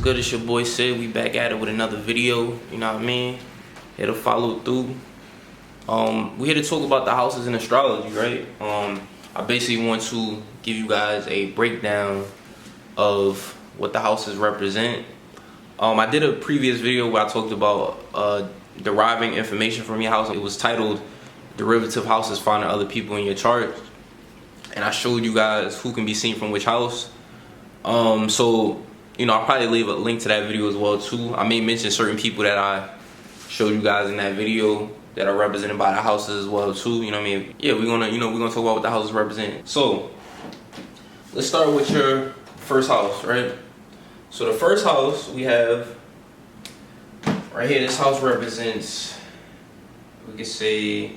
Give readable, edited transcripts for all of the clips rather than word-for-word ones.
good? It's your boy Sid. We back at it with another video. You know what I mean? Here to follow through. We're here to talk about the houses in astrology, right? I basically want to give you guys a breakdown of what the houses represent. I did a previous video where I talked about deriving information from your house. It was titled "Derivative Houses Finding Other People in Your Chart," and I showed you guys who can be seen from which house. So you know, I'll probably leave a link to that video as well too. I may mention certain people that I showed you guys in that video that are represented by the houses as well too. You know what I mean? Yeah, we're gonna talk about what the houses represent. So let's start with your first house, right? So the first house we have right here. This house represents, we could say,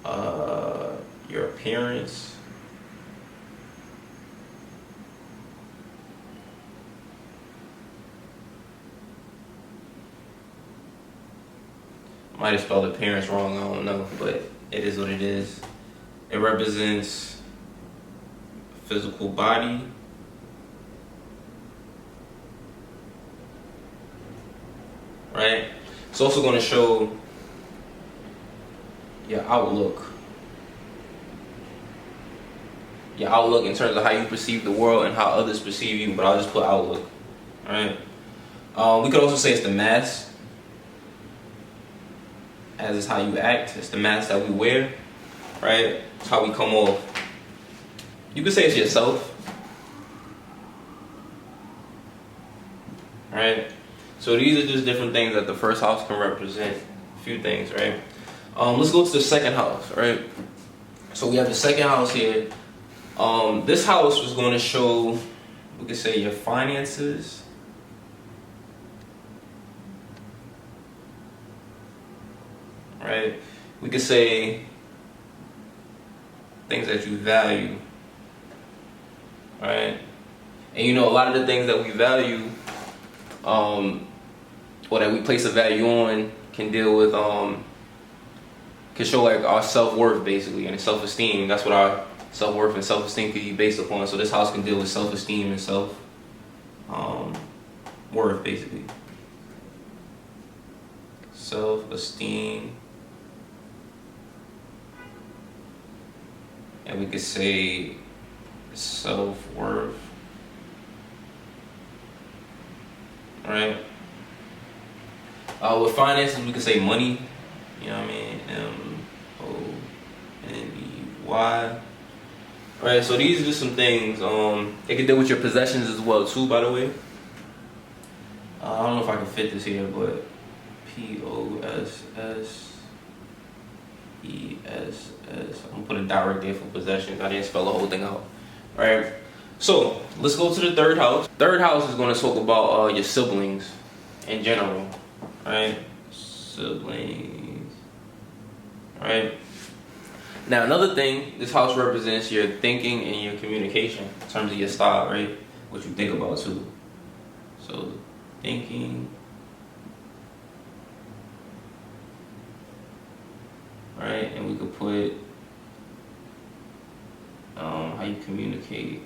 your appearance. Might have spelled appearance wrong, I don't know, but it is what it is. It represents physical body. Right? It's also going to show your outlook. Your outlook in terms of how you perceive the world and how others perceive you, but I'll just put outlook. Alright? We could also say it's the mask. As is how you act. It's the mask that we wear, right? It's how we come off. You could say it's yourself, right? So these are just different things that the first house can represent. A few things, right? Let's go to the second house, right? So we have the second house here. This house was going to show, we could say, your finances. Right? We could say things that you value, right? And you know, a lot of the things that we value, or that we place a value on, can deal with, can show like our self-worth basically, and self-esteem. That's what our self-worth and self-esteem can be based upon. So this house can deal with self-esteem and worth basically. Self-esteem. And we could say self-worth. Alright? With finances, we could say money. You know what I mean? M-O-N-E-Y. Alright, so these are just some things. It can deal with your possessions as well too, by the way. I don't know if I can fit this here, but P-O-S-S-E-S-S. I'm gonna put a dot right there for possessions. I didn't spell the whole thing out. Alright, so let's go to the third house. Third house is gonna talk about your siblings in general. Alright, siblings. Alright. Now another thing, this house represents your thinking and your communication in terms of your style, right? What you think about too. So thinking. Right, and we could put how you communicate.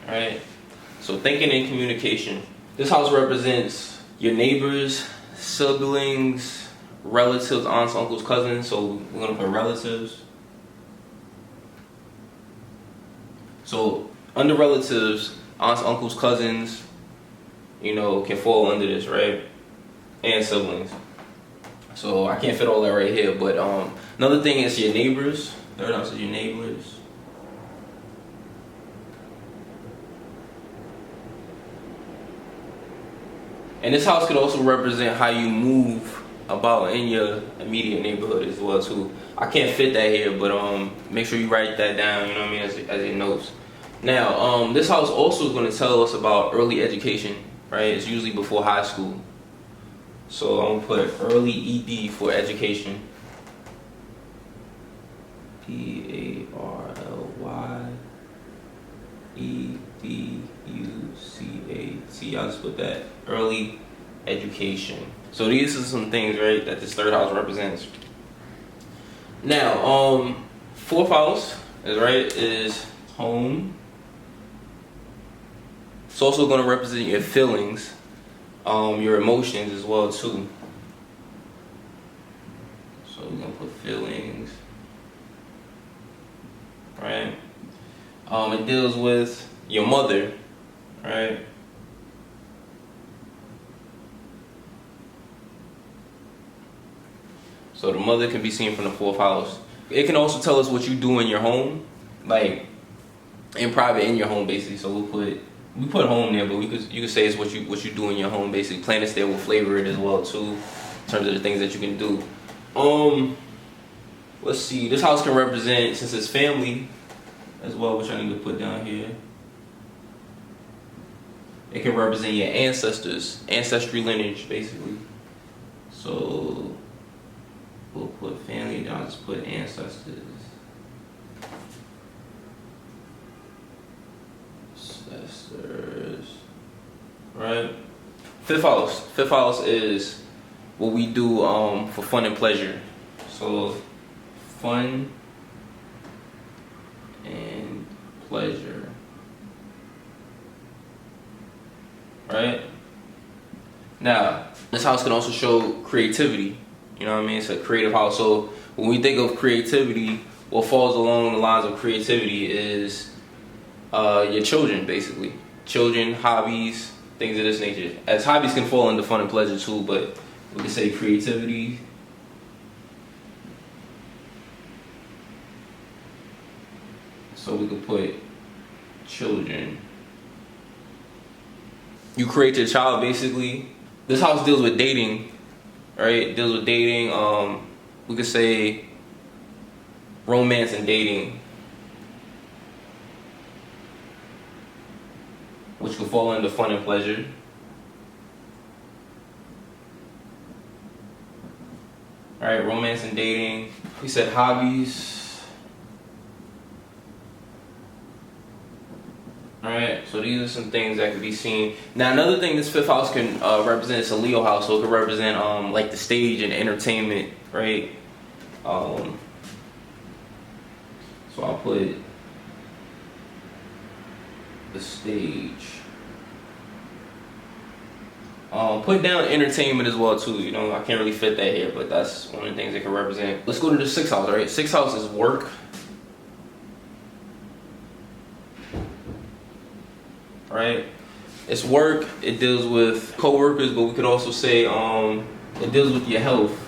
Right, so thinking and communication. This house represents your neighbors, siblings, relatives, aunts, uncles, cousins. So we're gonna put relatives. So under relatives, aunts, uncles, cousins, you know, can fall under this, right? And siblings. So I can't fit all that right here, but another thing is your neighbors. Third house is your neighbors. And this house could also represent how you move about in your immediate neighborhood as well too. I can't fit that here, but make sure you write that down, you know what I mean, as your notes. Now, this house also is going to tell us about early education, right? It's usually before high school. So I'm gonna put early ED for education. P-A-R-L-Y-E-D-U-C-A-T. I'll just put that. Early education. So these are some things, right, that this third house represents. Now, fourth house is home. It's also going to represent your feelings, your emotions as well too. So we're going to put feelings, right? It deals with your mother, right? So the mother can be seen from the 4th house. It can also tell us what you do in your home, like in private in your home, basically. So we put home there, but you could say it's what you do in your home, basically. Planets there will flavor it as well too, in terms of the things that you can do. Let's see. This house can represent, since it's family as well, which I need to put down here. It can represent your ancestors, ancestry lineage, basically. So we'll put family down, just put ancestors. Ancestors. Right? 5th house. 5th house is what we do for fun and pleasure. So fun and pleasure. Right? Now, this house can also show creativity. You know what I mean? It's a creative house. So when we think of creativity, what falls along the lines of creativity is your children, basically. Children, hobbies, things of this nature. As hobbies can fall into fun and pleasure too, but we can say creativity. So we could put children. You create your child, basically. This house deals with dating, right? It deals with dating. We could say romance and dating, which could fall into fun and pleasure. All right, romance and dating. We said hobbies. Alright, so these are some things that could be seen. Now another thing this 5th house can represent is a Leo house, so it could represent like the stage and entertainment, right? So I'll put the stage. Put down entertainment as well too. You know, I can't really fit that here, but that's one of the things it can represent. Let's go to the 6th house, right? 6th house is work. Right? It's work. It deals with co-workers, but we could also say it deals with your health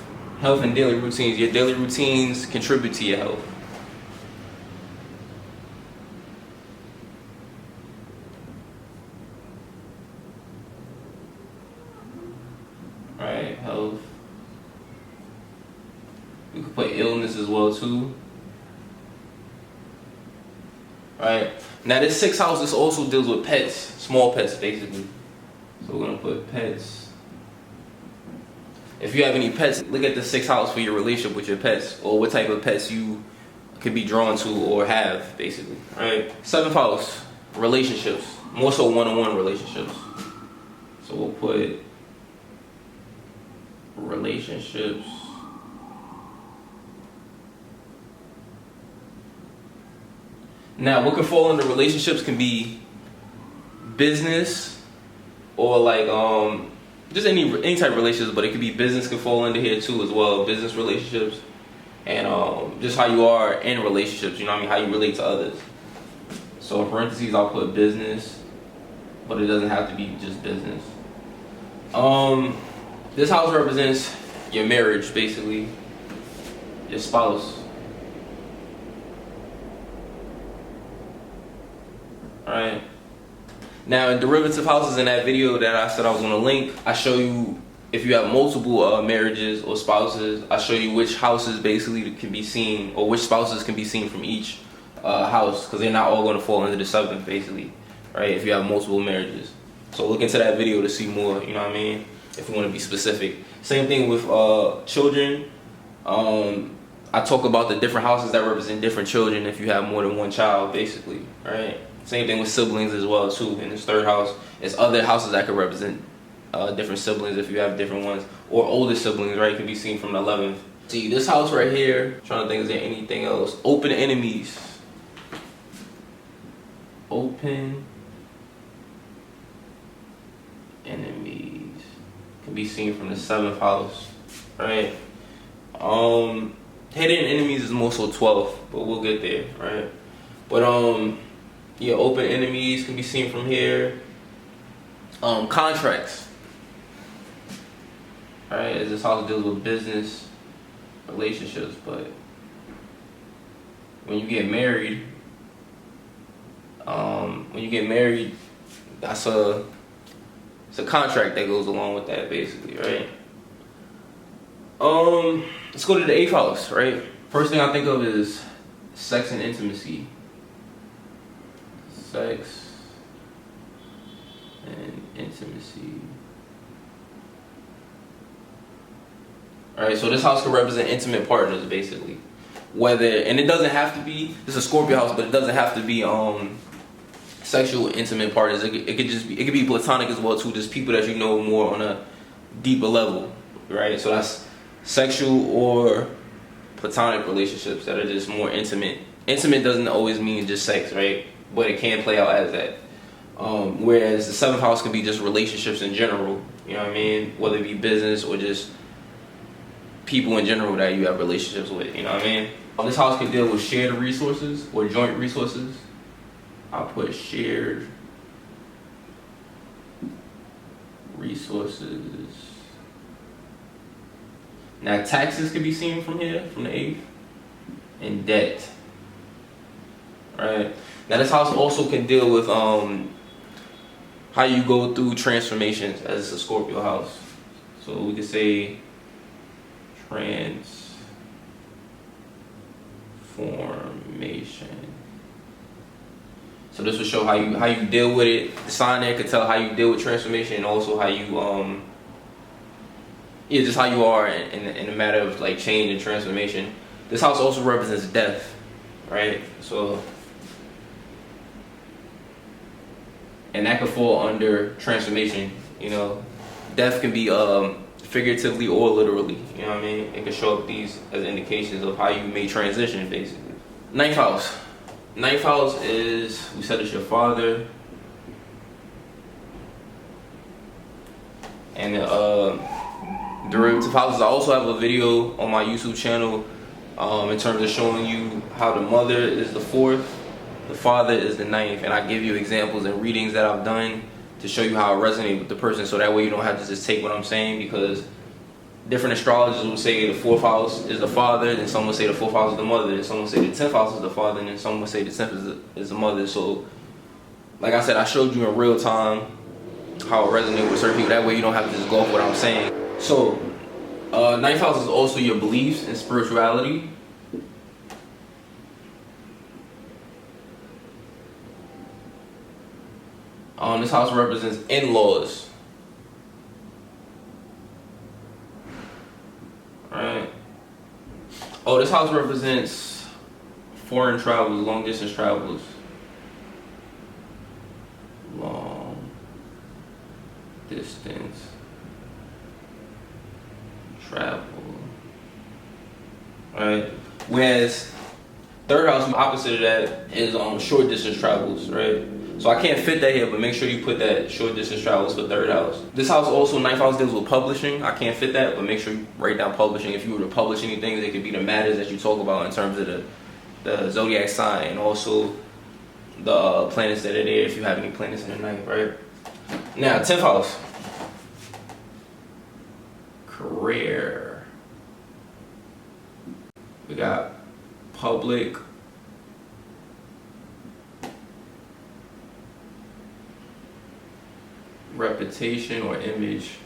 and daily routines. Your daily routines contribute to your health. Right? Health. We could put illness as well too. Right? Now this 6th house, this also deals with pets, small pets basically. So we're gonna put pets. If you have any pets, look at the 6th house for your relationship with your pets, or what type of pets you could be drawn to or have, basically. Right? 7th house, relationships, more so one-on-one relationships. So we'll put relationships. Now, what can fall into relationships can be business or like just any type of relationships, but it could be business can fall into here too as well. Business relationships and just how you are in relationships. You know what I mean? How you relate to others. So in parentheses, I'll put business, but it doesn't have to be just business. This house represents your marriage, basically, your spouse. Alright. Now in derivative houses, in that video that I said I was going to link, I show you if you have multiple marriages or spouses, I show you which houses basically can be seen, or which spouses can be seen from each house, because they're not all going to fall into the 7th, basically, right? If you have multiple marriages. So look into that video to see more, you know what I mean? If you want to be specific. Same thing with children. I talk about the different houses that represent different children if you have more than one child, basically, right? Same thing with siblings as well too. In this 3rd house, it's other houses that could represent different siblings if you have different ones, or older siblings, right? Can be seen from the 11th. See this house right here. I'm trying to think, is there anything else? Open enemies. Open enemies can be seen from the 7th house, right? Hidden enemies is more so 12th, but we'll get there, right? But yeah, open enemies can be seen from here. Contracts, right? As this house deals with business, relationships, but when you get married, it's a contract that goes along with that, basically, right? Let's go to the 8th house, right? First thing I think of is sex and intimacy. Sex and intimacy. Alright, so this house could represent intimate partners, basically. And it doesn't have to be, this is a Scorpio house, but it doesn't have to be sexual intimate partners. It could be platonic as well too, just people that you know more on a deeper level, right? So that's sexual or platonic relationships that are just more intimate. Intimate doesn't always mean just sex, right? But it can play out as that. Whereas the 7th house can be just relationships in general, you know what I mean? Whether it be business or just people in general that you have relationships with, you know what I mean? This house can deal with shared resources or joint resources. I'll put shared resources. Now taxes can be seen from here, from the 8th, and debt. Right? Now this house also can deal with how you go through transformations, as it's a Scorpio house. So we could say transformation. So this will show how you deal with it. The sign there could tell how you deal with transformation, and also how you just how you are in a matter of like change and transformation. This house also represents death, right? So, and that could fall under transformation. You know, death can be figuratively or literally. You know what I mean? It can show up these as indications of how you may transition, basically. 9th house. 9th house is, we said it's your father. And derivative houses. I also have a video on my YouTube channel in terms of showing you how the mother is the 4th, the father is the 9th, and I give you examples and readings that I've done to show you how it resonates with the person, so that way you don't have to just take what I'm saying, because different astrologers will say the 4th house is the father, then some will say the 4th house is the mother, then some will say the 10th house is the father, and then some will say the 10th is the mother. So, like I said, I showed you in real time how it resonates with certain people. That way you don't have to just go off what I'm saying. So, 9th house is also your beliefs and spirituality. This house represents in-laws. Alright. Oh, this house represents foreign travels, long distance travels. Long distance travel. Right? Whereas 3rd house, opposite of that, is short distance travels, right? So I can't fit that here, but make sure you put that short distance travels for 3rd house. This house also, 9th house, deals with publishing. I can't fit that, but make sure you write down publishing. If you were to publish anything, it could be the matters that you talk about in terms of the zodiac sign, and also the planets that are there, if you have any planets in the 9th, right? Now, 10th house. Career. We got public, reputation or image.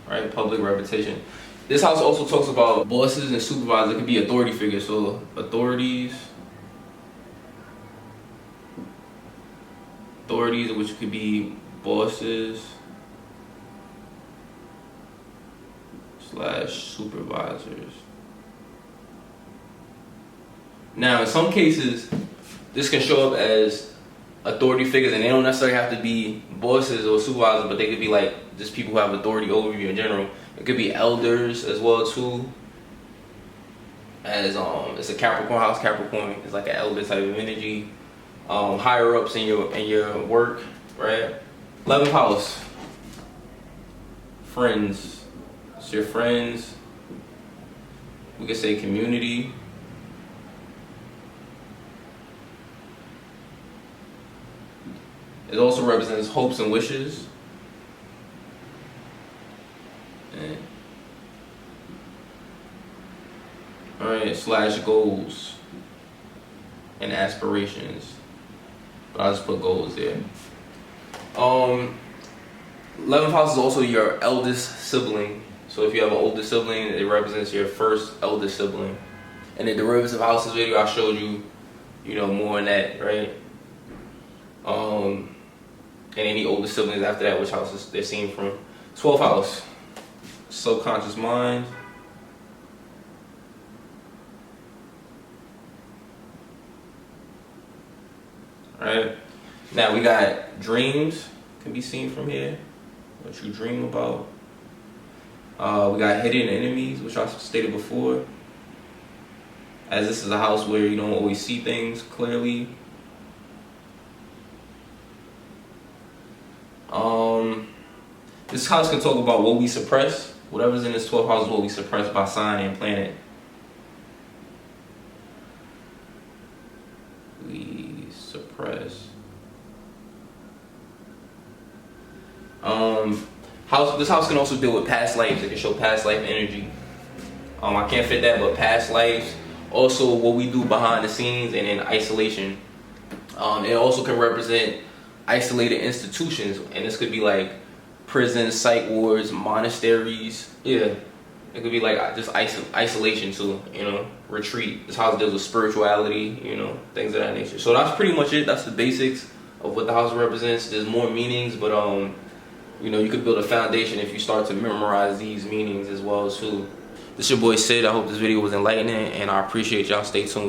Right, public reputation. This house also talks about bosses and supervisors. It could be authority figures, so authorities, which could be bosses / supervisors. Now, in some cases, this can show up as authority figures, and they don't necessarily have to be bosses or supervisors, but they could be like just people who have authority over you in general. It could be elders as well too. as it's a Capricorn house. Capricorn is like an elder type of energy. Higher ups in your work, right? 11th house, friends. It's your friends. We could say community. It also represents hopes and wishes. And, all right, slash goals and aspirations. But I'll just put goals there. 11th house is also your eldest sibling. So if you have an older sibling, it represents your first eldest sibling. And the derivative houses video, I showed you, more in that, right? And any older siblings after that, which houses they're seen from. 12th house, subconscious mind. Alright, now we got dreams, can be seen from here, what you dream about. We got hidden enemies, which I stated before, as this is a house where you don't always see things clearly. This house can talk about what we suppress. Whatever's in this 12th house is what we suppress by sign and planet. We suppress. This house can also deal with past lives. It can show past life energy. I can't fit that, but past lives. Also, what we do behind the scenes and in isolation. It also can represent isolated institutions, and this could be like prisons, psych wards, monasteries. Yeah, it could be like just isolation too. Retreat. This house deals with spirituality. Things of that nature. So that's pretty much it. That's the basics of what the house represents. There's more meanings, but you could build a foundation if you start to memorize these meanings as well too. This your boy Sid. I hope this video was enlightening, and I appreciate y'all. Stay tuned.